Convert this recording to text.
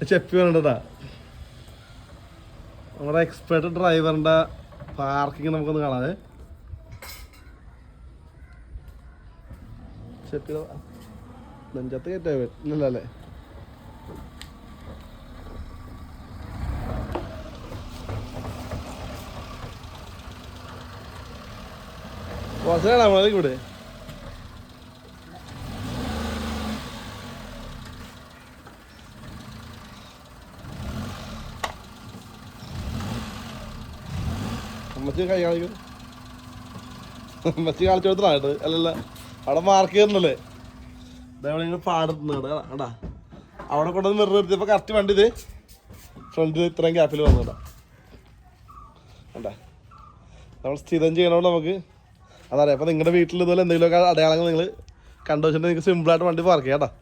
ചെപ്പി വേണ്ടതാ നമ്മുടെ എക്സ്പേർട്ട് ഡ്രൈവറിൻ്റെ പാർക്കിങ് നമുക്കൊന്ന് കാണാതെ. ചെപ്പി നെഞ്ചത്ത് കയറ്റാ ഇല്ലല്ലേ? കുറച്ചാണ് നമ്മളെ കൂടെ അമ്മച്ചി കൈ കാണിക്കും. അമ്മച്ചി കാണിച്ചു കൊടുത്തതായിട്ട് അല്ലല്ല, അവിടെ മാർക്ക് ചെയ്യുന്നല്ലേ. ഇതേപോലെ ഇങ്ങനെ പാടുന്നുണ്ട് കേട്ടാ. അവിടെ കൊണ്ടുവന്ന് മിറർ എടുത്തപ്പോൾ കറക്റ്റ് വണ്ടി ഇത് ഫ്രണ്ടിൽ ഇത്രയും ഗ്യാപ്പിൽ വന്നതാ കേട്ടാ. നമ്മൾ സ്ഥിരം ചെയ്യണോണ്ട് നമുക്ക് അതറിയാം. അപ്പോൾ നിങ്ങളുടെ വീട്ടിൽ ഇതുപോലെ എന്തെങ്കിലുമൊക്കെ അടയാളങ്ങൾ നിങ്ങൾ കണ്ടു വെച്ചിട്ടുണ്ടെങ്കിൽ നിങ്ങൾക്ക് സിമ്പിളായിട്ട് വണ്ടി പാർക്ക് ചെയ്യാം കേട്ടോ.